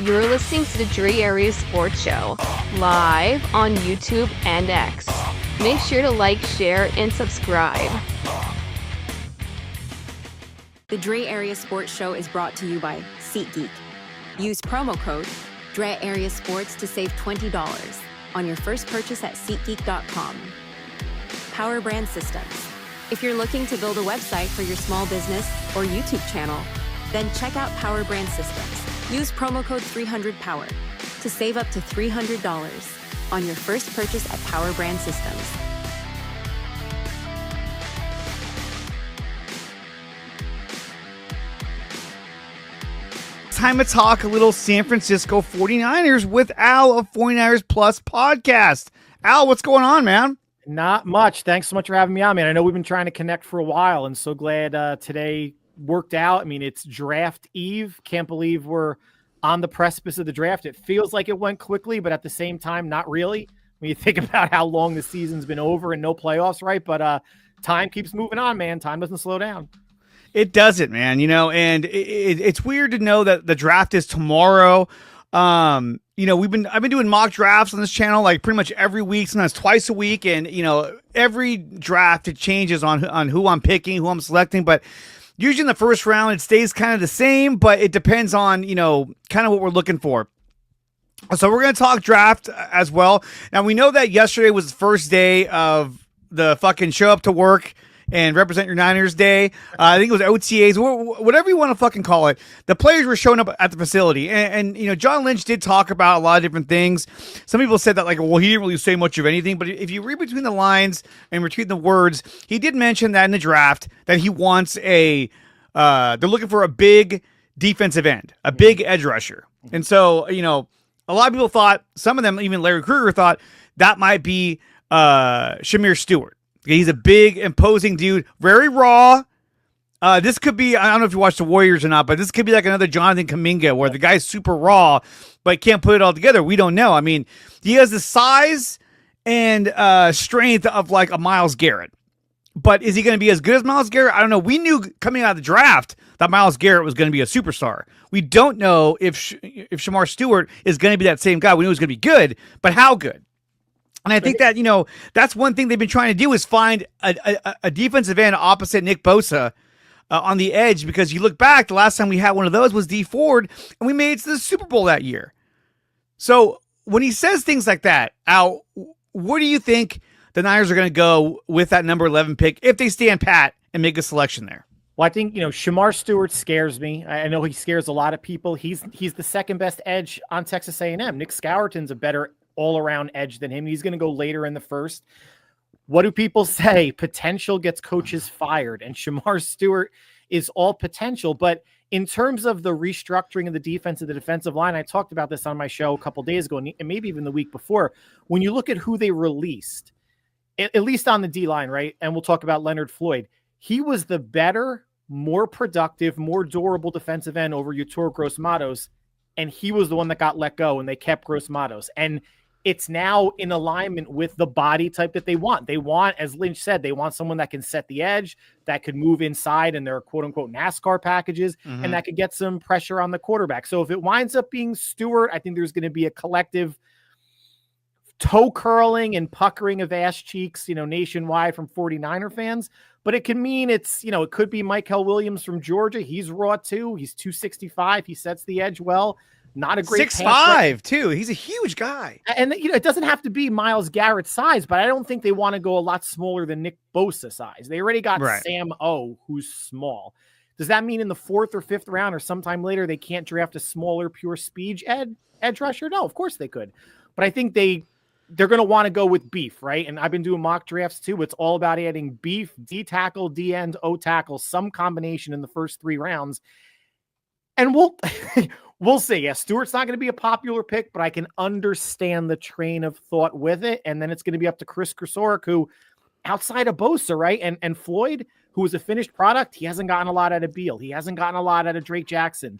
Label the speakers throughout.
Speaker 1: You're listening to the Dre Area Sports Show, live on YouTube and X. Make sure to like, share, and subscribe.
Speaker 2: The Dre Area Sports Show is brought to you by SeatGeek. Use promo code Dre Area Sports to save $20 on your first purchase at SeatGeek.com. Power Brand Systems. If you're looking to build a website for your small business or YouTube channel, then check out Power Brand Systems. Use promo code 300POWER to save up to $300 on your first purchase at Power Brand Systems.
Speaker 3: Time to talk a little San Francisco 49ers with Al of 49ers Plus podcast. Al, what's going on, man?
Speaker 4: Not much. Thanks so much for having me on, man. I know we've been trying to connect for a while, and so glad today worked out. I mean, it's draft eve. Can't believe we're on the precipice of the draft. It feels like it went quickly, but at the same time, not really. When you think about how long the season's been over and no playoffs, right? But time keeps moving on, man. Time doesn't slow down.
Speaker 3: It doesn't, man. And it's weird to know that the draft is tomorrow. I've been doing mock drafts on this channel like pretty much every week, sometimes twice a week, and every draft it changes on who I'm picking, who I'm selecting, but usually in the first round it stays kind of the same, but it depends on kind of what we're looking for. So we're going to talk draft as well. Now we know that yesterday was the first day of the fucking show up to work and represent your Niners day. I think it was OTAs, whatever you want to fucking call it. The players were showing up at the facility. And John Lynch did talk about a lot of different things. Some people said that, he didn't really say much of anything. But if you read between the lines and between the words, he did mention that in the draft that he wants they're looking for a big defensive end, a big edge rusher. And so, a lot of people thought, some of them, even Larry Krueger, thought that might be Shamir Stewart. He's a big, imposing dude, very raw. This could be, I don't know if you watched the Warriors or not, but this could be like another Jonathan Kuminga where the guy's super raw, but can't put it all together. We don't know. I mean, he has the size and strength of like a Myles Garrett. But is he going to be as good as Myles Garrett? I don't know. We knew coming out of the draft that Myles Garrett was going to be a superstar. We don't know if Shamar Stewart is going to be that same guy. We knew he was going to be good, but how good? And I think that, that's one thing they've been trying to do is find a defensive end opposite Nick Bosa on the edge, because you look back, the last time we had one of those was Dee Ford, and we made it to the Super Bowl that year. So when he says things like that, Al, where do you think the Niners are going to go with that number 11 pick if they stand pat and make a selection there?
Speaker 4: Well, I think, Shamar Stewart scares me. I know he scares a lot of people. He's the second best edge on Texas A&M. Nick Scourton's a better all-around edge than him. He's going to go later in the first. What do people say? Potential gets coaches fired, and Shamar Stewart is all potential. But in terms of the restructuring of the defense of the defensive line, I talked about this on my show a couple days ago, and maybe even the week before. When you look at who they released, at least on the D-line, right? And we'll talk about Leonard Floyd. He was the better, more productive, more durable defensive end over Yetur Gross-Matos, and he was the one that got let go, and they kept Gross-Matos. And it's now in alignment with the body type that they want. They want, as Lynch said, they want someone that can set the edge, that could move inside in their quote-unquote NASCAR packages, and that could get some pressure on the quarterback. So if it winds up being Stewart, I think there's going to be a collective toe curling and puckering of ass cheeks, nationwide from 49er fans. But it can mean it could be Michael Williams from Georgia. He's raw too. He's 265. He sets the edge well. Not a great
Speaker 3: 6'5" too. He's a huge guy.
Speaker 4: And it doesn't have to be Myles Garrett size, but I don't think they want to go a lot smaller than Nick Bosa size. They already got Sam O, who's small. Does that mean in the 4th or 5th round or sometime later they can't draft a smaller pure speed edge rusher? No, of course they could. But I think they're going to want to go with beef, right? And I've been doing mock drafts too. It's all about adding beef, D tackle, D end, O tackle, some combination in the first 3 rounds. And we'll see. Yeah, Stewart's not going to be a popular pick, but I can understand the train of thought with it. And then it's going to be up to Chris Krasoric, who outside of Bosa, right? And Floyd, who was a finished product, he hasn't gotten a lot out of Beal. He hasn't gotten a lot out of Drake Jackson.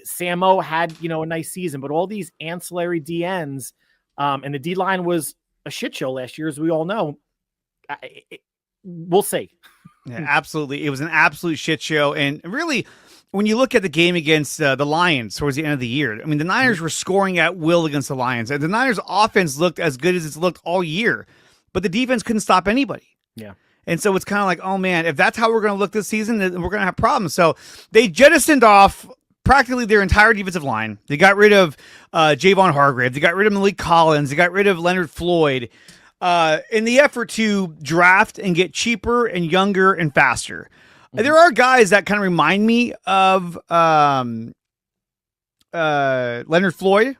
Speaker 4: Sam O had, a nice season, but all these ancillary DNs, and the D-line was a shit show last year, as we all know. We'll see.
Speaker 3: Yeah, absolutely. It was an absolute shit show. And really, when you look at the game against the Lions towards the end of the year, I mean, the Niners were scoring at will against the Lions. And the Niners offense looked as good as it's looked all year, but the defense couldn't stop anybody.
Speaker 4: Yeah.
Speaker 3: And so it's kind of like, oh man, if that's how we're going to look this season, then we're going to have problems. So they jettisoned off practically their entire defensive line. They got rid of Javon Hargrave. They got rid of Malik Collins. They got rid of Leonard Floyd in the effort to draft and get cheaper and younger and faster. There are guys that kind of remind me of Leonard Floyd.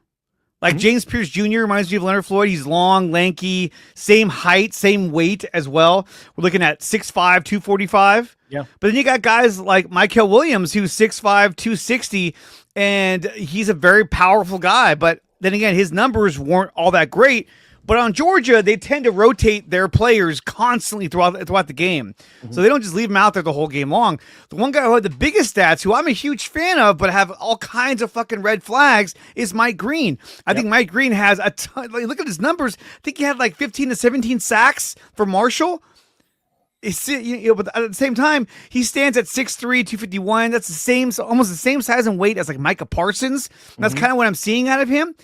Speaker 3: Like James Pierce Jr. reminds me of Leonard Floyd. He's long, lanky, same height, same weight as well. We're looking at 6'5", 245.
Speaker 4: Yeah.
Speaker 3: But then you got guys like Mykel Williams, who's 6'5", 260, and he's a very powerful guy. But then again, his numbers weren't all that great. But on Georgia, they tend to rotate their players constantly throughout the game. So they don't just leave them out there the whole game long. The one guy who had the biggest stats, who I'm a huge fan of, but have all kinds of fucking red flags, is Mike Green. I think Mike Green has a ton. Like, look at his numbers. I think he had like 15 to 17 sacks for Marshall. But at the same time, he stands at 6'3", 251. That's almost the same size and weight as like Micah Parsons. That's kind of what I'm seeing out of him.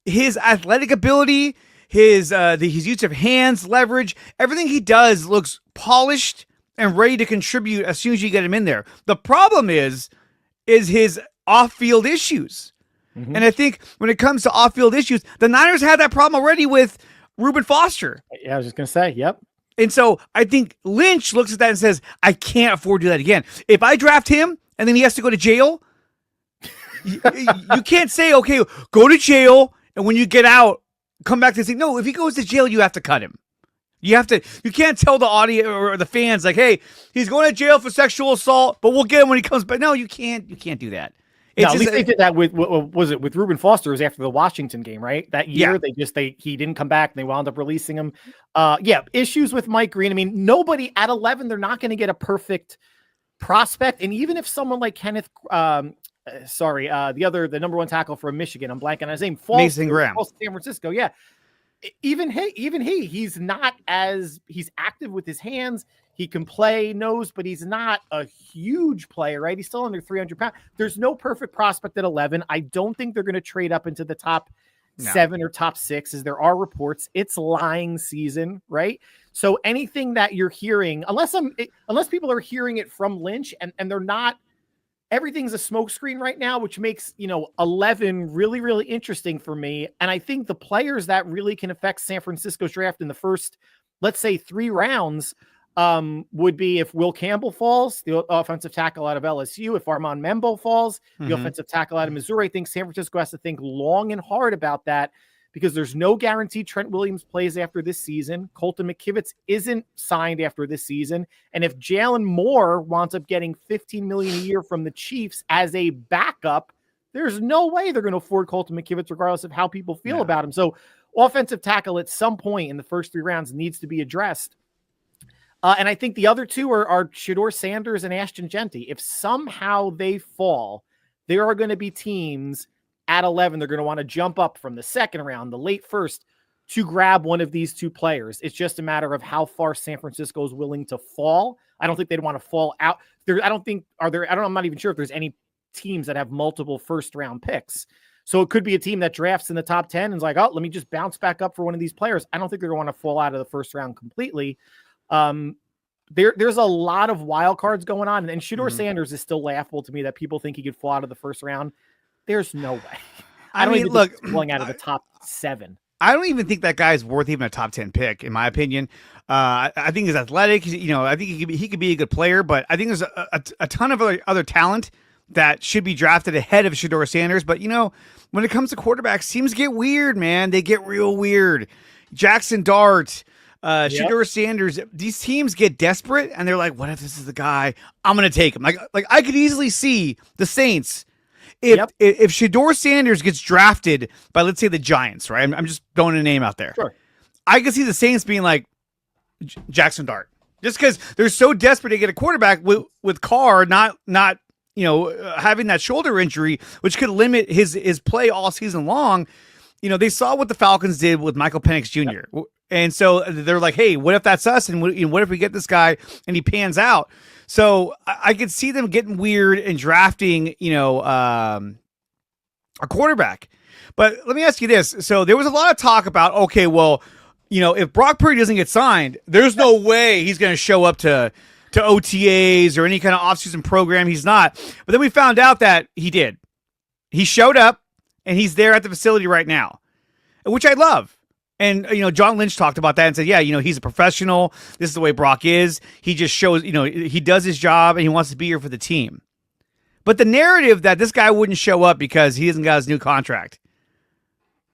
Speaker 3: His athletic ability, his use of hands, leverage, everything he does looks polished and ready to contribute as soon as you get him in there. The problem is his off-field issues. And I think when it comes to off-field issues, the Niners had that problem already with Reuben Foster.
Speaker 4: Yeah, I was just going to say, yep.
Speaker 3: And so I think Lynch looks at that and says, I can't afford to do that again. If I draft him and then he has to go to jail, you can't say, okay, go to jail, and when you get out, come back to say, no, if he goes to jail, you have to cut him. You can't tell the audience or the fans like, hey, he's going to jail for sexual assault, but we'll get him when he comes back. No, you can't do that.
Speaker 4: No, at least they did that with with Reuben Foster. It was after the Washington game, right? That year, he didn't come back and they wound up releasing him. Issues with Mike Green. I mean, nobody at 11, they're not going to get a perfect prospect. And even if someone like Kenneth, the number one tackle from Michigan, I'm blanking on his name,
Speaker 3: Mason Graham,
Speaker 4: falls to San Francisco. Yeah. Even he's not he's active with his hands. He can play nose, but he's not a huge player, right? He's still under 300 pounds. There's no perfect prospect at 11. I don't think they're going to trade up into the top 7 or top 6, as there are reports. It's lying season, right? So anything that you're hearing, unless people are hearing it from Lynch and they're not, everything's a smokescreen right now, which makes, 11 really, really interesting for me. And I think the players that really can affect San Francisco's draft in the first, let's say, 3 rounds would be if Will Campbell falls, the offensive tackle out of LSU, if Harmon Membo falls, the offensive tackle out of Missouri. I think San Francisco has to think long and hard about that, because there's no guarantee Trent Williams plays after this season. Colton McKivitz isn't signed after this season. And if Jalen Moore winds up getting $15 million a year from the Chiefs as a backup, there's no way they're going to afford Colton McKivitz, regardless of how people feel about him. So offensive tackle at some point in the first 3 rounds needs to be addressed. And I think the other 2 are Shedeur Sanders and Ashton Genty. If somehow they fall, there are going to be teams at 11. They're going to want to jump up from the second round, the late first, to grab one of these 2 players. It's just a matter of how far San Francisco is willing to fall. I don't think they'd want to fall out. I'm not even sure if there's any teams that have multiple first round picks. So it could be a team that drafts in the top 10 and is like, oh, let me just bounce back up for one of these players. I don't think they're going to want to fall out of the first round completely. There's a lot of wild cards going on, and Shedeur Sanders is still laughable to me that people think he could fall out of the first round. There's no way. I mean, look, pulling out of the top 7.
Speaker 3: I don't even think that guy's worth even a top 10 pick, in my opinion. I think he's athletic. I think he could be a good player, but I think there's a ton of other talent that should be drafted ahead of Shedeur Sanders. But when it comes to quarterbacks, teams get weird, man. They get real weird. Jackson Dart, Shedeur Sanders, these teams get desperate and they're like, what if this is the guy? I'm going to take him. Like I could easily see the Saints. If Shedeur Sanders gets drafted by, let's say, the Giants, right? I'm just throwing a name out there.
Speaker 4: Sure.
Speaker 3: I could see the Saints being like Jackson Dart, just because they're so desperate to get a quarterback with Carr not having that shoulder injury, which could limit his play all season long. They saw what the Falcons did with Michael Penix Jr. And so they're like, hey, what if that's us? And what if we get this guy and he pans out? So I could see them getting weird and drafting, a quarterback. But let me ask you this. So there was a lot of talk about, okay, well, if Brock Purdy doesn't get signed, there's no way he's going to show up to OTAs or any kind of offseason program. He's not. But then we found out that he did. He showed up, and he's there at the facility right now, which I love. And, John Lynch talked about that and said, yeah, he's a professional. This is the way Brock is. He just shows, he does his job, and he wants to be here for the team. But the narrative that this guy wouldn't show up because he hasn't got his new contract,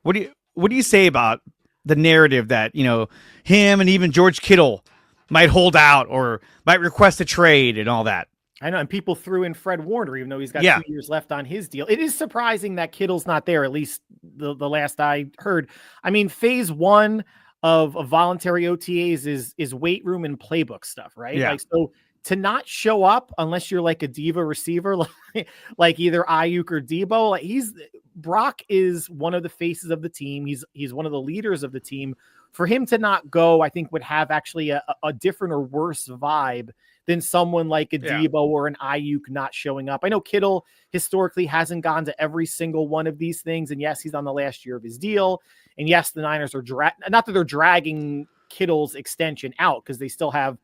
Speaker 3: what do you say about the narrative that, him and even George Kittle might hold out or might request a trade and all that?
Speaker 4: I know, and people threw in Fred Warner, even though he's got 2 years left on his deal. It is surprising that Kittle's not there, at least the last I heard. I mean, phase 1 of voluntary OTAs is weight room and playbook stuff, right?
Speaker 3: Yeah.
Speaker 4: So to not show up unless you're like a diva receiver, like either Ayuk or Debo, Brock is one of the faces of the team. He's one of the leaders of the team. For him to not go, I think would have actually a different or worse vibe than someone like a Debo or an Ayuk not showing up. I know Kittle historically hasn't gone to every single one of these things. And yes, he's on the last year of his deal. And yes, the Niners are not that they're dragging Kittle's extension out because they still have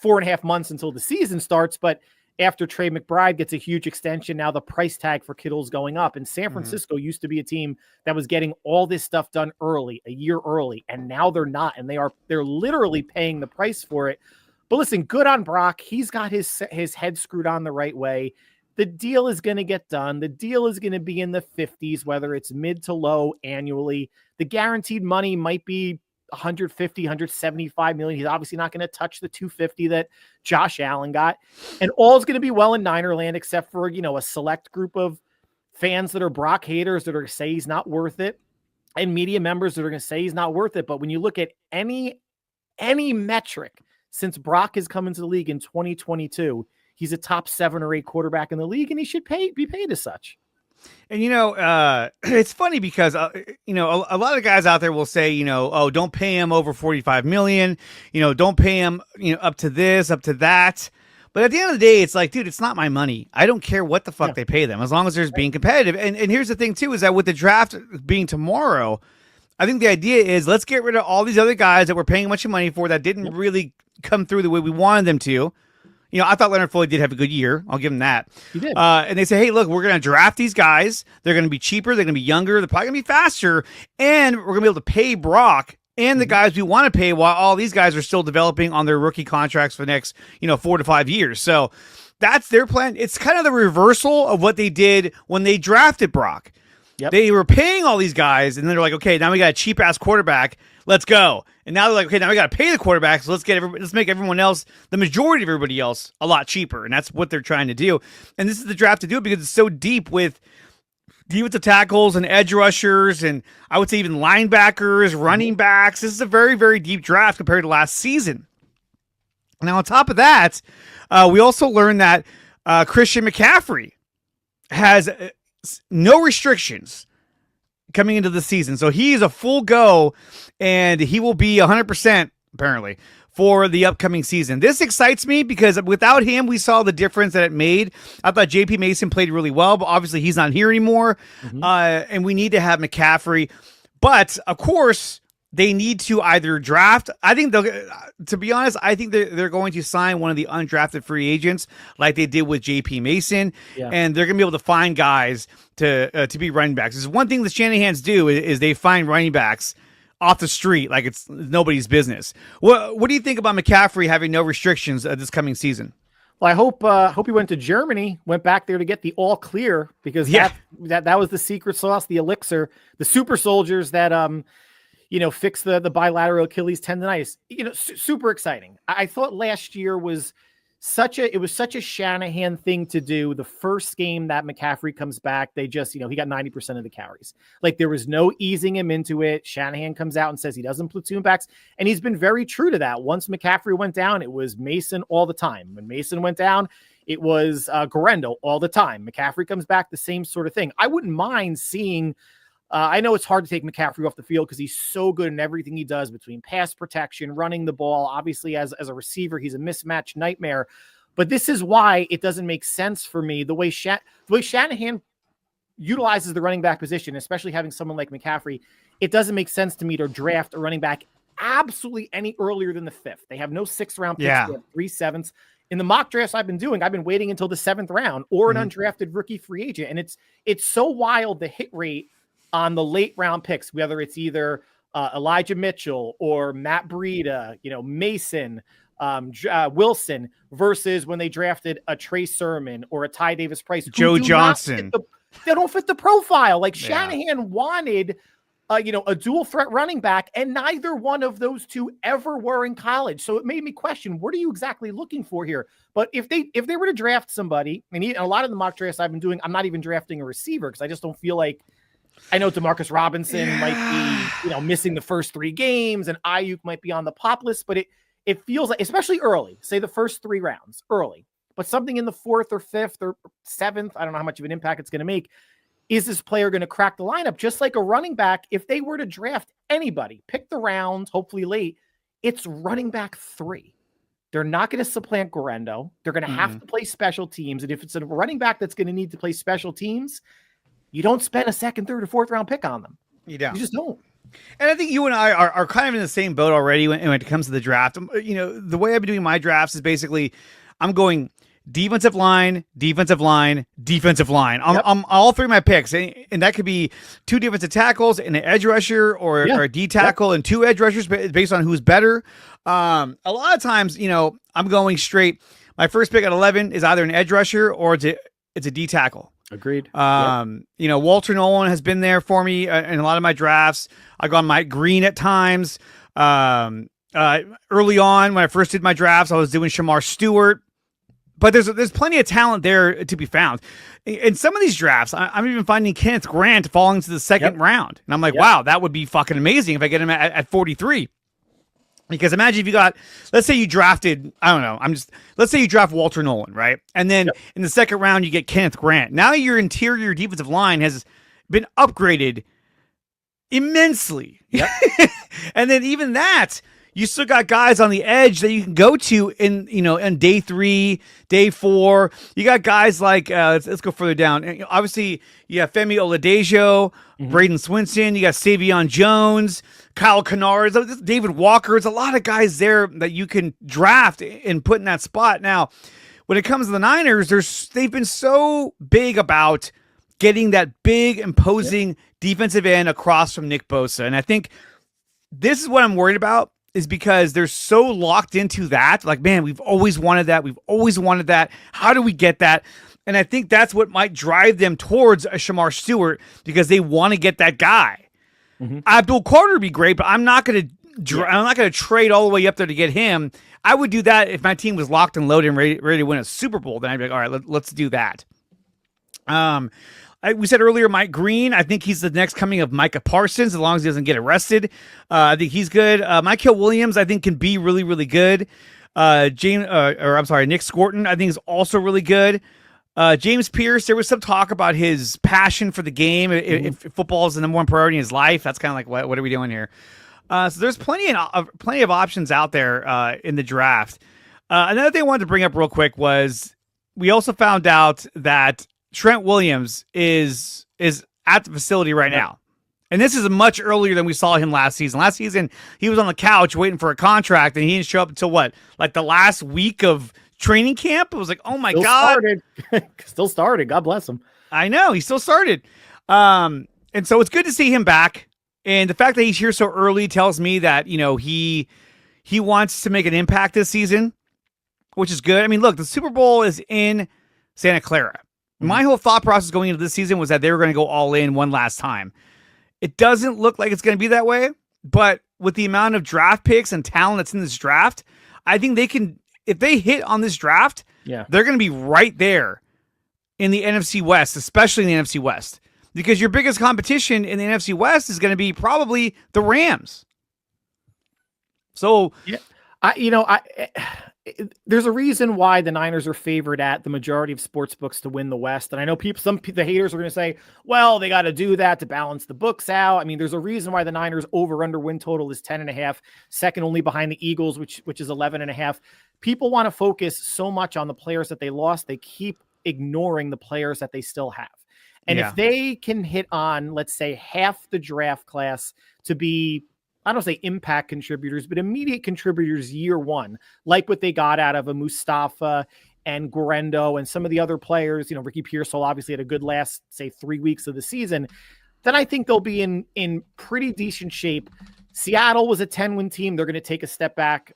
Speaker 4: 4.5 months until the season starts. But after Trey McBride gets a huge extension, now the price tag for Kittle's going up. And San Francisco used to be a team that was getting all this stuff done early, a year early, and now they're not. And they're literally paying the price for it. But listen, good on Brock. He's got his head screwed on the right way. The deal is going to get done. The deal is going to be in the 50s, whether it's mid to low annually. The guaranteed money might be 150, 175 million. He's obviously not going to touch the 250 that Josh Allen got. And all's going to be well in Niner land, except for, a select group of fans that are Brock haters that are going to say he's not worth it, and media members that are going to say he's not worth it. But when you look at any metric since Brock has come into the league in 2022, he's a top 7 or 8 quarterback in the league, and he should be paid as such.
Speaker 3: And, it's funny because, a lot of guys out there will say, oh, don't pay him over 45 million, don't pay him, up to this, up to that. But at the end of the day, it's like, dude, it's not my money. I don't care what the fuck they pay them as long as there's being competitive. And here's the thing, too, is that with the draft being tomorrow, I think the idea is let's get rid of all these other guys that we're paying a bunch of money for that didn't really come through the way we wanted them to. I thought Leonard Floyd did have a good year. I'll give him that.
Speaker 4: He did.
Speaker 3: And they say, hey, look, we're going to draft these guys. They're going to be cheaper. They're going to be younger. They're probably going to be faster. And we're going to be able to pay Brock and the guys we want to pay while all these guys are still developing on their rookie contracts for the next, 4 to 5 years. So that's their plan. It's kind of the reversal of what they did when they drafted Brock. Yep. They were paying all these guys, and then they're like, okay, now we got a cheap-ass quarterback. Let's go. And now they're like, okay, now we got to pay the quarterback, so let's make everyone else, the majority of everybody else, a lot cheaper. And that's what they're trying to do. And this is the draft to do it because it's so deep with defensive tackles and edge rushers, and I would say even linebackers, running backs. This is a very, very deep draft compared to last season. Now, on top of that, we also learned that Christian McCaffrey has no restrictions coming into the season. So he's a full go, and he will be 100%, apparently, for the upcoming season. This excites me because without him, we saw the difference that it made. I thought J.P. Mason played really well, but obviously he's not here anymore, and we need to have McCaffrey. But, of course, they need to either draft. I think to be honest, I think they're going to sign one of the undrafted free agents like they did with J.P. Mason, and they're going to be able to find guys to be running backs. There's one thing the Shanahans do is they find running backs off the street like it's nobody's business. What do you think about McCaffrey having no restrictions this coming season?
Speaker 4: Well, I hope he went to Germany, went back there to get the all clear, because that was the secret sauce, the elixir, the super soldiers that fix the bilateral Achilles tendonitis. Super exciting. I thought last year was such a Shanahan thing to do. The first game that McCaffrey comes back, they just, he got 90% of the carries. Like, there was no easing him into it. Shanahan comes out and says he doesn't platoon backs, and he's been very true to that. Once McCaffrey went down, it was Mason all the time. When Mason went down, it was Garendo all the time. McCaffrey comes back, the same sort of thing. I wouldn't mind seeing I know it's hard to take McCaffrey off the field because he's so good in everything he does between pass protection, running the ball. Obviously, as a receiver, he's a mismatch nightmare. But this is why it doesn't make sense for me the way Shanahan utilizes the running back position, especially having someone like McCaffrey. It doesn't make sense to me to draft a running back absolutely any earlier than the 5th. They have no 6th round picks.
Speaker 3: Yeah.
Speaker 4: They have 3 7ths. In the mock drafts I've been doing, I've been waiting until the 7th round or an undrafted rookie free agent. And it's so wild, the hit rate on the late round picks, whether it's either Elijah Mitchell or Matt Breida, Mason, Wilson, versus when they drafted a Trey Sermon or a Ty Davis Price.
Speaker 3: Joe Johnson.
Speaker 4: They don't fit the profile. Like Shanahan wanted a dual threat running back, and neither one of those two ever were in college. So it made me question, what are you exactly looking for here? But if they were to draft somebody, and a lot of the mock drafts I've been doing, I'm not even drafting a receiver because I just don't feel like, I know Demarcus Robinson might be, missing the first 3 games, and Ayuk might be on the pop list, but it feels like, especially early, say the first 3 rounds early, but something in the 4th or 5th or 7th, I don't know how much of an impact it's going to make. Is this player going to crack the lineup? Just like a running back, if they were to draft anybody, pick the round, hopefully late, it's running back 3. They're not going to supplant Guerrero. They're going to have to play special teams. And if it's a running back that's going to need to play special teams, you don't spend a 2nd, 3rd, or 4th round pick on them.
Speaker 3: You don't.
Speaker 4: You just don't.
Speaker 3: And I think you and I are kind of in the same boat already when it comes to the draft. The way I've been doing my drafts is basically I'm going defensive line, defensive line, defensive line. I'm all 3 of my picks, and that could be 2 defensive tackles and an edge rusher, or a D tackle and 2 edge rushers based on who's better. A lot of times, I'm going straight. My first pick at 11 is either an edge rusher or it's a D tackle.
Speaker 4: Agreed.
Speaker 3: Walter Nolan has been there for me in a lot of my drafts. I gone Mike Green at times. Early on, when I first did my drafts, I was doing Shamar Stewart. But there's plenty of talent there to be found. In some of these drafts, I'm even finding Kenneth Grant falling to the 2nd round. And I'm like, wow, that would be fucking amazing if I get him at 43. Because imagine if you got, let's say you drafted, let's say you draft Walter Nolan, right? And then in the 2nd round, you get Kenneth Grant. Now your interior defensive line has been upgraded immensely. Yep. And then even that, you still got guys on the edge that you can go to in day 3, day 4. You got guys like, let's go further down. Obviously, you have Femi Oladejo, Braden Swinson. You got Savion Jones, Kyle Kennard, David Walker. It's a lot of guys there that you can draft and put in that spot. Now, when it comes to the Niners, they've been so big about getting that big, imposing defensive end across from Nick Bosa. And I think this is what I'm worried about, is because they're so locked into that. Like, man, we've always wanted that. We've always wanted that. How do we get that? And I think that's what might drive them towards a Shamar Stewart, because they want to get that guy. Abdul Carter would be great, but I'm not going to trade all the way up there to get him. I would do that if my team was locked and loaded and ready to win a Super Bowl. Then I'd be like, all right, let's do that. We said earlier, Mike Green. I think he's the next coming of Micah Parsons, as long as he doesn't get arrested. I think he's good. Mykel Williams, I think, can be really, really good. Nick Scorton, I think, is also really good. James Pierce, there was some talk about his passion for the game. If football is the number 1 priority in his life, that's kind of like, what are we doing here? So there's plenty of options out there in the draft. Another thing I wanted to bring up real quick was we also found out that Trent Williams is at the facility right now. And this is much earlier than we saw him last season. Last season, he was on the couch waiting for a contract, and he didn't show up until like the last week of training camp. It was like, oh my God.
Speaker 4: Still started. God bless him.
Speaker 3: I know. He still started. And so it's good to see him back. And the fact that he's here so early tells me that, he wants to make an impact this season, which is good. I mean, look, the Super Bowl is in Santa Clara. My whole thought process going into this season was that they were going to go all in one last time. It doesn't look like it's going to be that way, but with the amount of draft picks and talent that's in this draft, I think they can, if they hit on this draft, they're going to be right there in the NFC West, especially in the NFC West, because your biggest competition in the NFC West is going to be probably the Rams. So,
Speaker 4: there's a reason why the Niners are favored at the majority of sports books to win the West. And I know the haters are going to say, well, they got to do that to balance the books out. I mean, there's a reason why the Niners over-under win total is 10.5, second only behind the Eagles, which is 11.5. People want to focus so much on the players that they lost. They keep ignoring the players that they still have. And if they can hit on, let's say, half the draft class to be, I don't say impact contributors, but immediate contributors year one, like what they got out of a Mustafa and Guerendo and some of the other players, Ricky Pearsall obviously had a good last, say, 3 weeks of the season, then I think they'll be in pretty decent shape. Seattle was a 10-win team. They're going to take a step back.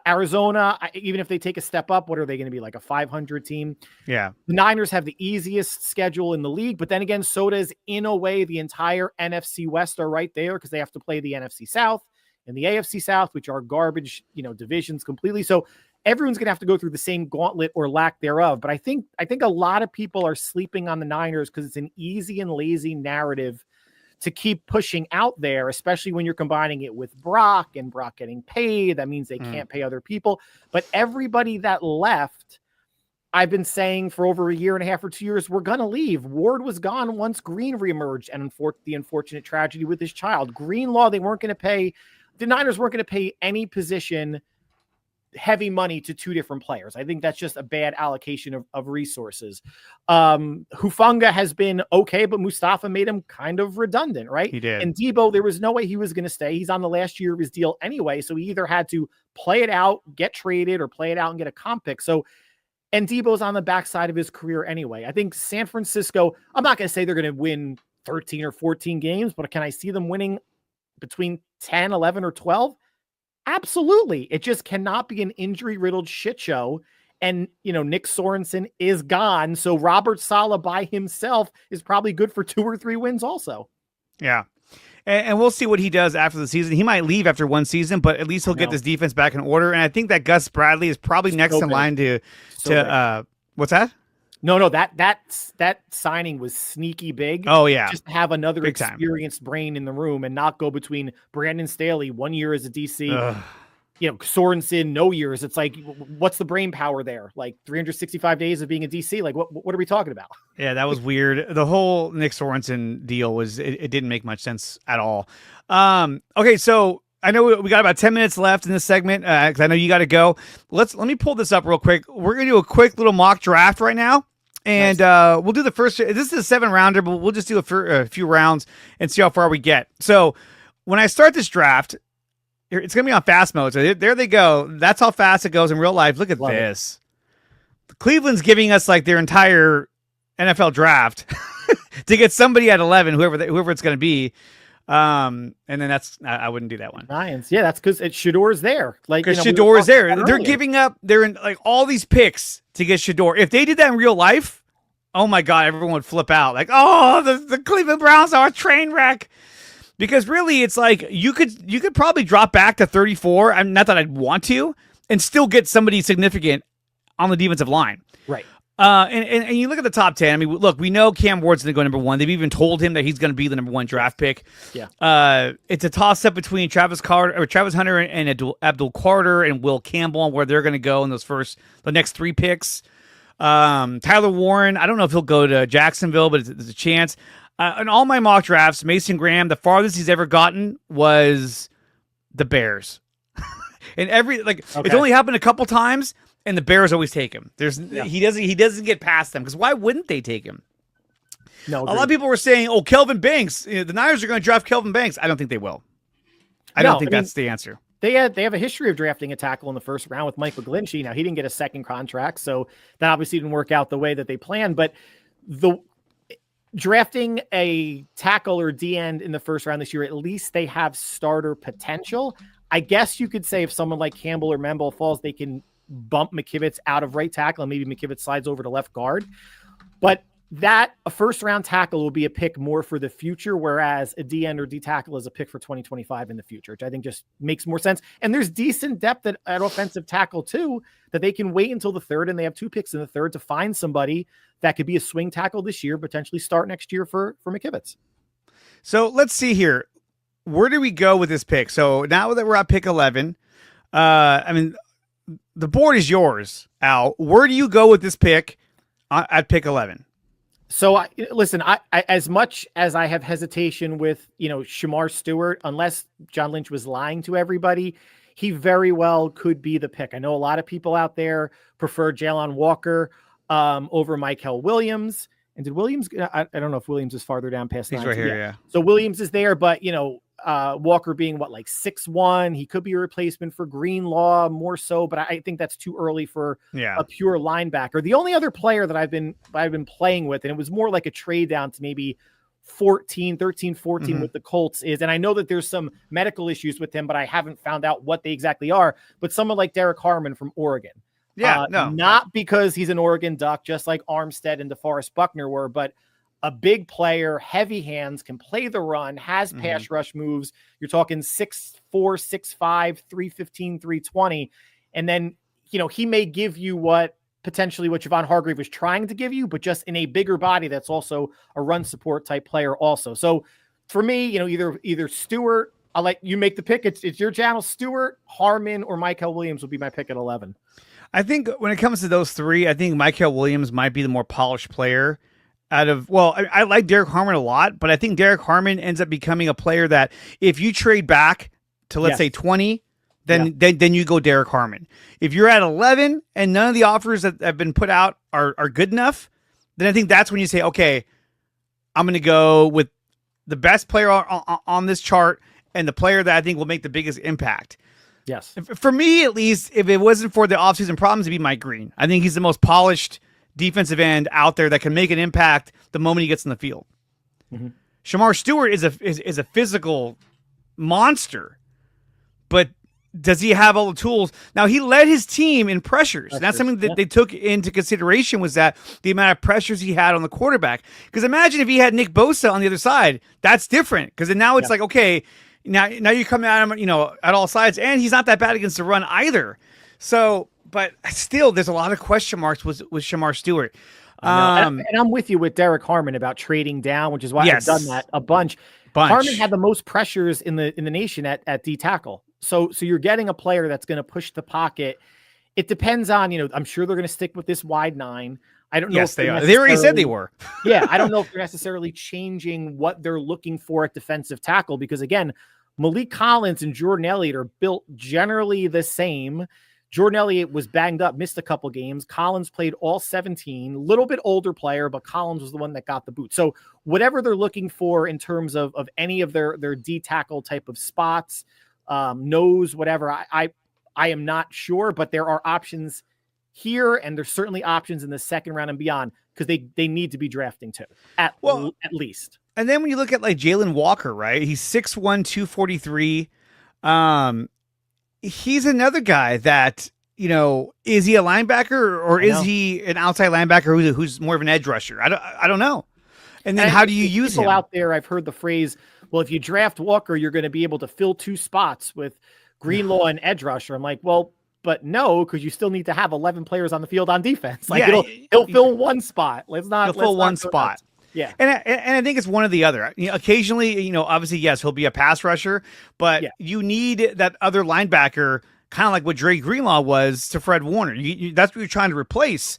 Speaker 4: Arizona, even if they take a step up, what are they going to be, like a 500 team?
Speaker 3: Yeah.
Speaker 4: The Niners have the easiest schedule in the league, but then again, so does, in a way, the entire NFC West are right there because they have to play the NFC South and the AFC South, which are garbage, divisions completely. So everyone's going to have to go through the same gauntlet or lack thereof. But I think a lot of people are sleeping on the Niners because it's an easy and lazy narrative to keep pushing out there, especially when you're combining it with Brock and Brock getting paid. That means they can't pay other people. But everybody that left, I've been saying for over a year and a half or 2 years, we're going to leave. Ward was gone once Green reemerged, and the unfortunate tragedy with his child. Greenlaw, they weren't going to pay. The Niners weren't going to pay any position heavy money to two different players. I think that's just a bad allocation of resources. Hufanga has been okay, but Mustafa made him kind of redundant, right?
Speaker 3: He did.
Speaker 4: And Debo, there was no way he was going to stay. He's on the last year of his deal anyway, so he either had to play it out, get traded, or play it out and get a comp pick. So, and Debo's on the backside of his career anyway. I think San Francisco, I'm not going to say they're going to win 13 or 14 games, but can I see them winning between 10, 11, or 12? Absolutely. It just cannot be an injury-riddled shit show. And, Nick Sorensen is gone. So Robert Saleh by himself is probably good for 2 or 3 wins also.
Speaker 3: Yeah. And we'll see what he does after the season. He might leave after one season, but at least he'll get this defense back in order. And I think that Gus Bradley is probably next in line to what's that?
Speaker 4: No, that signing was sneaky big.
Speaker 3: Oh, yeah.
Speaker 4: Just to have another
Speaker 3: Big time.
Speaker 4: experienced brain in the room and not go between Brandon Staley 1 year as a DC, Sorensen, no years. It's like, what's the brain power there? Like 365 days of being a DC? Like, what are we talking about? Yeah,
Speaker 3: that was weird. The whole Nick Sorensen deal it didn't make much sense at all. Okay, so I know we got about 10 minutes left in this segment because I know you got to go. Let me pull this up real quick. We're going to do a quick little mock draft right now. And we'll do the first. This is a 7-rounder, but we'll just do a few rounds and see how far we get. So when I start this draft, it's going to be on fast mode. So there they go. That's how fast it goes in real life. Look at this. Cleveland's giving us like their entire NFL draft to get somebody at 11, whoever it's going to be. And then I wouldn't do that one.
Speaker 4: Lions. Yeah, that's because Shador's there. Like,
Speaker 3: because Shador's there. They're giving up. They're in like all these picks to get Shador. If they did that in real life, oh my God, everyone would flip out. Like, oh, the Cleveland Browns are a train wreck. Because really, it's like you could probably drop back to 34. I'm not that I'd want to, and still get somebody significant on the defensive line.
Speaker 4: Right.
Speaker 3: And you look at the top 10. I mean, look, we know Cam Ward's going to go number 1. They've even told him that he's going to be the number 1 draft pick.
Speaker 4: Yeah.
Speaker 3: It's a toss up between Travis Hunter and Abdul Carter and Will Campbell on where they're going to go in the next 3 picks. Tyler Warren, I don't know if he'll go to Jacksonville, but there's a chance. In all my mock drafts, Mason Graham, the farthest he's ever gotten was the Bears. And it's only happened a couple times. And the Bears always take him. He doesn't get past them because why wouldn't they take him?
Speaker 4: No,
Speaker 3: a lot of people were saying, "Oh, Kelvin Banks. The Niners are going to draft Kelvin Banks." I don't think they will. I don't think that's the answer.
Speaker 4: They have a history of drafting a tackle in the first round with Mike McGlinchey. Now he didn't get a second contract, so that obviously didn't work out the way that they planned. But drafting a tackle or D end in the first round this year, at least they have starter potential. I guess you could say if someone like Campbell or Memble falls, they can bump McKivitz out of right tackle and maybe McKivitz slides over to left guard. But a first round tackle will be a pick more for the future, whereas a D end or D tackle is a pick for 2025 in the future, which I think just makes more sense. And there's decent depth at offensive tackle too, that they can wait until the third, and they have 2 picks in the third to find somebody that could be a swing tackle this year, potentially start next year for McKivitz.
Speaker 3: So let's see here. Where do we go with this pick? So now that we're at pick 11, the board is yours, Al. Where do you go with this pick at pick 11?
Speaker 4: So listen, I as much as I have hesitation with, Shamar Stewart, unless John Lynch was lying to everybody, he very well could be the pick. I know a lot of people out there prefer Jalen Walker over Michael Williams. And did Williams, I don't know if Williams is farther down past
Speaker 3: He's
Speaker 4: 9.
Speaker 3: right here, yeah.
Speaker 4: So Williams is there, but Walker being like 6'1", he could be a replacement for Greenlaw more so, but I think that's too early for a pure linebacker. The only other player that I've been playing with, and it was more like a trade down to maybe 13, 14 with the Colts is, and I know that there's some medical issues with him, but I haven't found out what they exactly are, but someone like Derrick Harmon from Oregon. Not because he's an Oregon Duck, just like Armstead and DeForest Buckner were, but a big player, heavy hands, can play the run, has pass rush moves. You're talking 6'4", 6'5", 315, 320. And then, he may give you potentially what Javon Hargrave was trying to give you, but just in a bigger body that's also a run support type player also. So for me, either Stewart, I'll let you make the pick. It's your channel. Stewart, Harmon, or Michael Williams will be my pick at 11.
Speaker 3: I think when it comes to those three, I think Michael Williams might be the more polished player I like Derrick Harmon a lot, but I think Derrick Harmon ends up becoming a player that if you trade back to, let's say 20, then you go Derrick Harmon. If you're at 11 and none of the offers that have been put out are good enough, then I think that's when you say, okay, I'm going to go with the best player on this chart and the player that I think will make the biggest impact.
Speaker 4: Yes.
Speaker 3: For me, at least, if it wasn't for the offseason problems, it'd be Mike Green. I think he's the most polished defensive end out there that can make an impact the moment he gets in the field. Shamar Stewart is a physical monster, but does he have all the tools? Now, he led his team in pressures. And that's something that they took into consideration, was that the amount of pressures he had on the quarterback. Because imagine if he had Nick Bosa on the other side, that's different. Because then now it's like, okay, now you come at him, at all sides, and he's not that bad against the run either. So, but still, there's a lot of question marks with Shamar Stewart.
Speaker 4: And I'm with you with Derrick Harmon about trading down, which is why I've done that a bunch. Harmon had the most pressures in the nation at D tackle. So you're getting a player that's going to push the pocket. It depends on, I'm sure they're going to stick with this wide 9. I don't know.
Speaker 3: Yes, they are. They already said they were.
Speaker 4: I don't know if they're necessarily changing what they're looking for at defensive tackle, because again, Malik Collins and Jordan Elliott are built generally the same. Jordan Elliott was banged up, missed a couple games. Collins played all 17, little bit older player, but Collins was the one that got the boot. So whatever they're looking for in terms of any of their D tackle type of spots, nose, whatever, I am not sure, but there are options here, and there's certainly options in the second round and beyond, because they need to be drafting too, at least. And
Speaker 3: then when you look at like Jalen Walker, right? He's 6'1", 243. He's another guy that, is he a linebacker or is he an outside linebacker who's more of an edge rusher? I don't know. And then how do you use him?
Speaker 4: Out there, I've heard the phrase, well, if you draft Walker, you're going to be able to fill 2 spots with Greenlaw and edge rusher. I'm like, well, but no, because you still need to have 11 players on the field on defense. Like he'll fill 1 spot. He'll
Speaker 3: fill 1 spot.
Speaker 4: Yeah.
Speaker 3: And I think it's one or the other. Occasionally, obviously, yes, he'll be a pass rusher, but you need that other linebacker, kind of like what Dre Greenlaw was to Fred Warner. That's what you're trying to replace.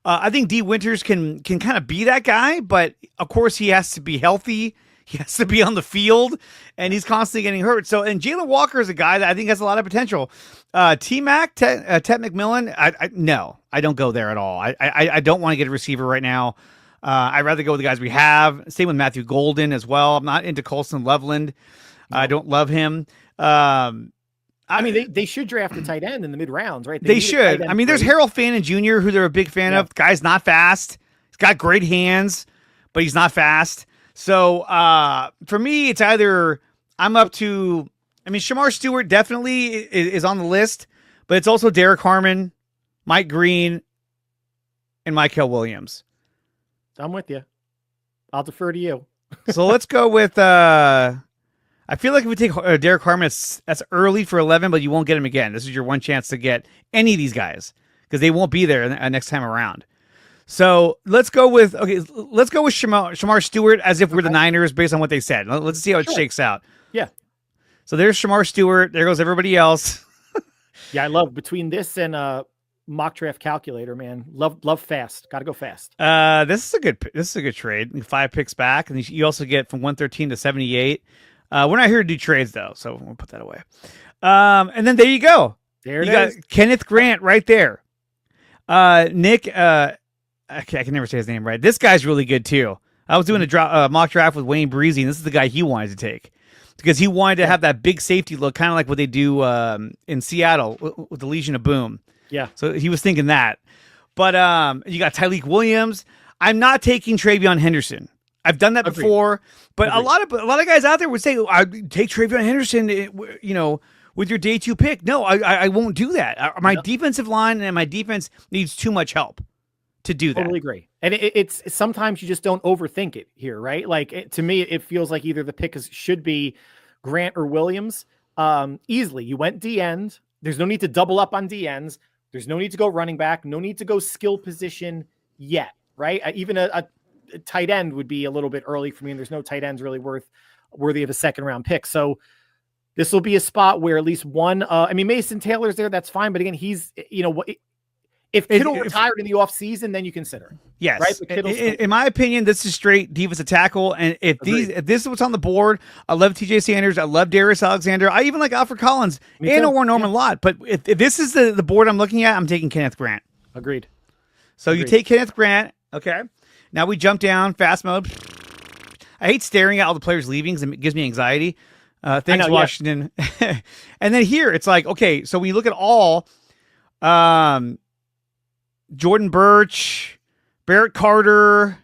Speaker 3: I think D. Winters can kind of be that guy, but of course he has to be healthy. He has to be on the field, and he's constantly getting hurt. So, and Jalen Walker is a guy that I think has a lot of potential. T-Mac, Ted McMillan, no, I don't go there at all. I don't want to get a receiver right now. I'd rather go with the guys we have. Same with Matthew Golden as well. I'm not into Colson Loveland. No. I don't love him.
Speaker 4: They should draft a tight end in the mid rounds, right?
Speaker 3: They should. There's Harold Fannin Jr., who they're a big fan of. The guy's not fast. He's got great hands, but he's not fast. So for me, it's either I'm up to, Shamar Stewart definitely is on the list, but it's also Derrick Harmon, Mike Green, and Michael Williams.
Speaker 4: I'm with you. I'll defer to you.
Speaker 3: So let's go with, I feel like if we take Derrick Harmon, that's early for 11, but you won't get him again. This is your one chance to get any of these guys because they won't be there next time around. So let's go with Shamar Stewart as if we're the Niners based on what they said. Let's see how it shakes out.
Speaker 4: Yeah.
Speaker 3: So there's Shamar Stewart. There goes everybody else.
Speaker 4: Yeah, I love between this and mock draft calculator, man. Love fast. Got to go fast.
Speaker 3: This is a good trade. 5 picks back, and you also get from 113 to 78. We're not here to do trades though, so we'll put that away. And then there you go.
Speaker 4: There it
Speaker 3: you
Speaker 4: is.
Speaker 3: got Kenneth Grant right there. Nick, I can never say his name right. This guy's really good too. I was doing a mock draft with Wayne Breezy, and this is the guy he wanted to take because he wanted to have that big safety look, kind of like what they do in Seattle with the Legion of Boom.
Speaker 4: Yeah.
Speaker 3: So he was thinking that. But you got Tyleik Williams. I'm not taking Travion Henderson. I've done that before, but a lot of guys out there would say, "I'd take Travion Henderson, with your day 2 pick." No, I won't do that. My defensive line and my defense needs too much help to do that.
Speaker 4: Totally agree. And it's sometimes you just don't overthink it here, right? Like to me, it feels like either the pick should be Grant or Williams. Easily, you went D end. There's no need to double up on D ends. There's no need to go running back. No need to go skill position yet, right? Even a tight end would be a little bit early for me, and there's no tight ends really worthy of a second round pick. So this will be a spot where at least one. Mason Taylor's there. That's fine, but again, he's if Kittle retired in the offseason, then you consider it.
Speaker 3: Yes.
Speaker 4: Right?
Speaker 3: In my opinion, this is straight defensive tackle. And if this is what's on the board, I love TJ Sanders. I love Darius Alexander. I even like Alfred Collins and or Norman Lott. But if this is the board I'm looking at, I'm taking Kenneth Grant.
Speaker 4: Agreed.
Speaker 3: So you take Kenneth Grant. Okay. Now we jump down fast mode. I hate staring at all the players leaving because it gives me anxiety. Thanks, Washington. And then here it's like, okay, so when you look at all, Jordan Birch, Barrett Carter,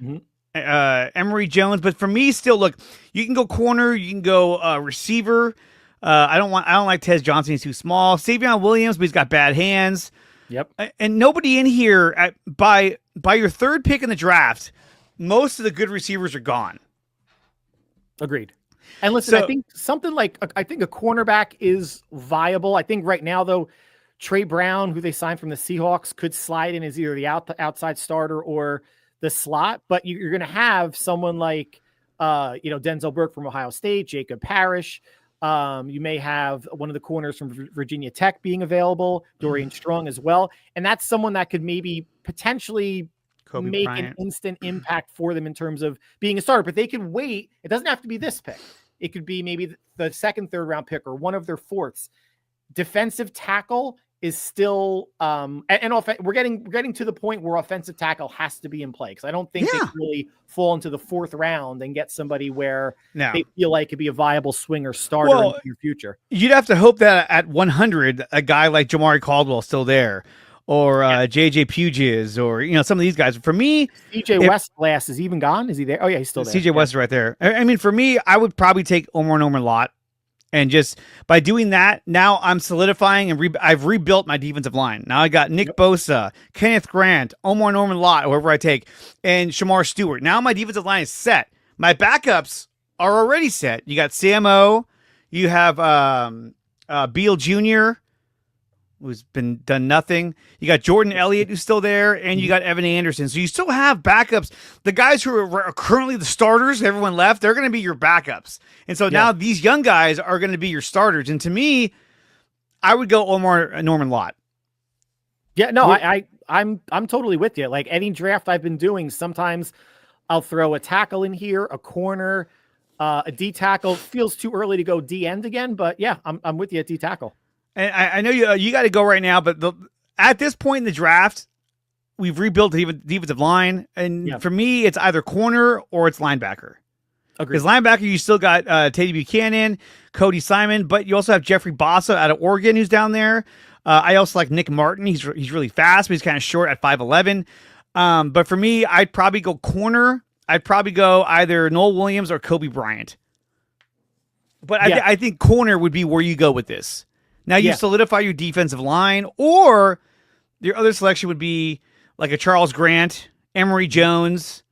Speaker 3: Emory Jones. But for me, still, look, you can go corner, you can go receiver. I don't like Tez Johnson. He's too small. Savion Williams, but he's got bad hands.
Speaker 4: Yep.
Speaker 3: And nobody in here by your 3rd pick in the draft, most of the good receivers are gone.
Speaker 4: Agreed. And listen, I think something like a cornerback is viable. I think right now though, Trey Brown, who they signed from the Seahawks, could slide in as either the outside starter or the slot. But you're going to have someone like, Denzel Burke from Ohio State, Jacob Parrish. You may have one of the corners from Virginia Tech being available, Dorian Strong as well. And that's someone that could maybe potentially make an instant impact for them in terms of being a starter. But they can wait. It doesn't have to be this pick. It could be maybe the 2nd, 3rd round pick or one of their 4ths. Defensive tackle is still we're getting to the point where offensive tackle has to be in play because I don't think they can really fall into the 4th round and get somebody where they feel like it could be a viable swinger starter in your future.
Speaker 3: You'd have to hope that at 100, a guy like Jamari Caldwell is still there, or JJ Puges, or some of these guys. For me,
Speaker 4: CJ Westglass is even gone. Is he there? Oh yeah, he's still there.
Speaker 3: CJ West is right there. I mean, for me, I would probably take Norman Lott. And just by doing that, now I'm solidifying and I've rebuilt my defensive line. Now I got Nick Bosa, Kenneth Grant, Norman Lott, whoever I take, and Shamar Stewart. Now my defensive line is set. My backups are already set. You got Sam O. You have Beal Jr., who's done nothing. You got Jordan Elliott, who's still there, and you got Evan Anderson. So you still have backups. The guys who are currently the starters, everyone left, they're going to be your backups. And so now these young guys are going to be your starters. And to me, I would go Norman Lott.
Speaker 4: Yeah, no, I'm totally with you. Like any draft I've been doing, sometimes I'll throw a tackle in here, a corner, a D tackle. Feels too early to go D end again, but yeah, I'm with you at D tackle.
Speaker 3: And I know you got to go right now, but at this point in the draft, we've rebuilt the defensive line, and for me, it's either corner or it's linebacker. Because linebacker, you still got Teddy Buchanan, Cody Simon, but you also have Jeffrey Bossa out of Oregon who's down there. I also like Nick Martin. He's really fast, but he's kind of short at 5'11". But for me, I'd probably go corner. I'd probably go either Noel Williams or Kobe Bryant. But I think corner would be where you go with this. Now you solidify your defensive line, or your other selection would be like a Charles Grant, Emory Jones,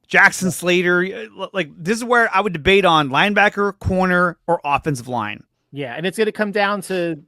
Speaker 3: Jackson Slater. Like this is where I would debate on linebacker, corner, or offensive line.
Speaker 4: Yeah, and it's going to come down to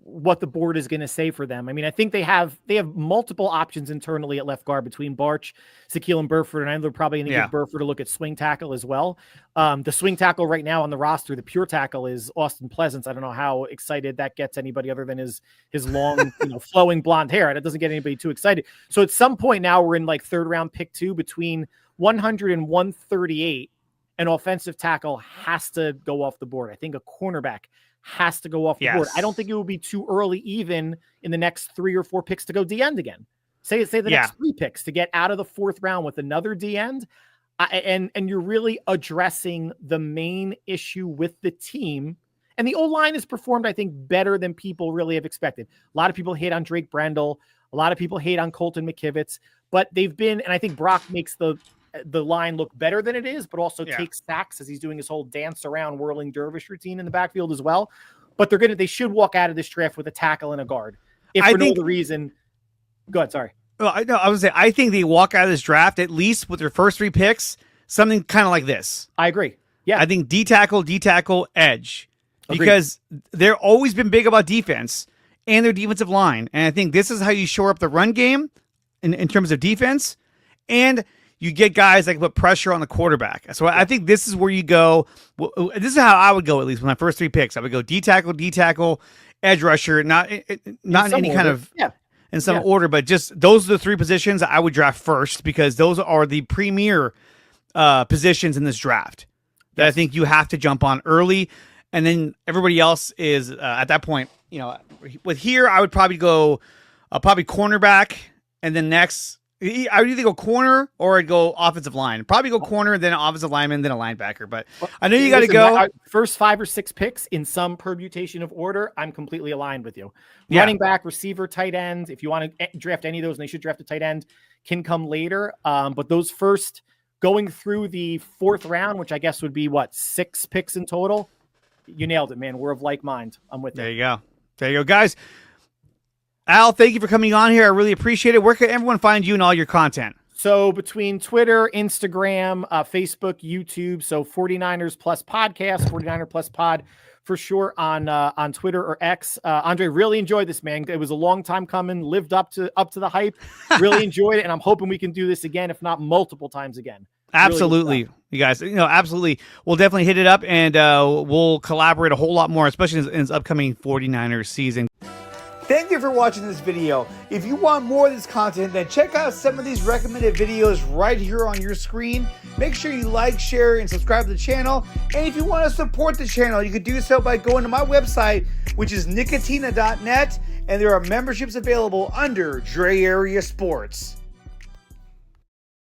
Speaker 4: what the board is going to say for them. I mean, I think they have multiple options internally at left guard between Barch, Shaquille, and Burford, and I know they're probably going to give Burford a look at swing tackle as well. The swing tackle right now on the roster, the pure tackle, is Austin Pleasance. I don't know how excited that gets anybody other than his long, flowing blonde hair. That doesn't get anybody too excited. So at some point now we're in like third round pick 2 between 100 and 138. An offensive tackle has to go off the board. I think a cornerback has to go off the board. I don't think it will be too early, even in the next 3 or 4 picks, to go D-end again. Say the next 3 picks to get out of the 4th round with another D-end. And you're really addressing the main issue with the team. And the O-line has performed, I think, better than people really have expected. A lot of people hate on Drake Brendel. A lot of people hate on Colton McKivitz. But they've been, and I think Brock makes the line look better than it is, but also takes sacks as he's doing his whole dance around whirling dervish routine in the backfield as well. But they should walk out of this draft with a tackle and a guard. If for no other reason, go ahead. Sorry.
Speaker 3: Well, I would say, I think they walk out of this draft, at least with their first 3 picks, something kind of like this.
Speaker 4: I agree. Yeah.
Speaker 3: I think D tackle, edge,
Speaker 4: Agreed.
Speaker 3: because they're always been big about defense and their defensive line. And I think this is how you shore up the run game in terms of defense. And you get guys that can put pressure on the quarterback. So I think this is where you go. Well, this is how I would go, at least with my first 3 picks. I would go D tackle, edge rusher, not in any kind of in some order, but just those are the 3 positions I would draft first, because those are the premier positions in this draft that I think you have to jump on early. And then everybody else is at that point, with here, I would probably go cornerback, and then next, I would either go corner or I'd go offensive line. Probably go corner, then an offensive lineman, then a linebacker. But I know you got to go.
Speaker 4: First 5 or 6 picks in some permutation of order, I'm completely aligned with you. Running back, receiver, tight end, if you want to draft any of those, and they should draft a tight end, can come later. But those first, going through the 4th round, which I guess would be 6 picks in total, you nailed it, man. We're of like mind. I'm with you.
Speaker 3: There you go, guys. Al, thank you for coming on here. I really appreciate it. Where can everyone find you and all your content?
Speaker 4: So between Twitter, Instagram, Facebook, YouTube, so 49ers Plus Podcast, 49er Plus Pod for sure on Twitter or X. Andre, really enjoyed this, man. It was a long time coming, lived up to the hype. Really enjoyed it, and I'm hoping we can do this again, if not multiple times again.
Speaker 3: Absolutely, really, you guys. Absolutely. We'll definitely hit it up, and we'll collaborate a whole lot more, especially in this upcoming 49ers season. Thank you for watching this video. If you want more of this content, then check out some of these recommended videos right here on your screen. Make sure you like, share, and subscribe to the channel. And if you want to support the channel, you can do so by going to my website, which is nicotina.net, and there are memberships available under Dre Area Sports.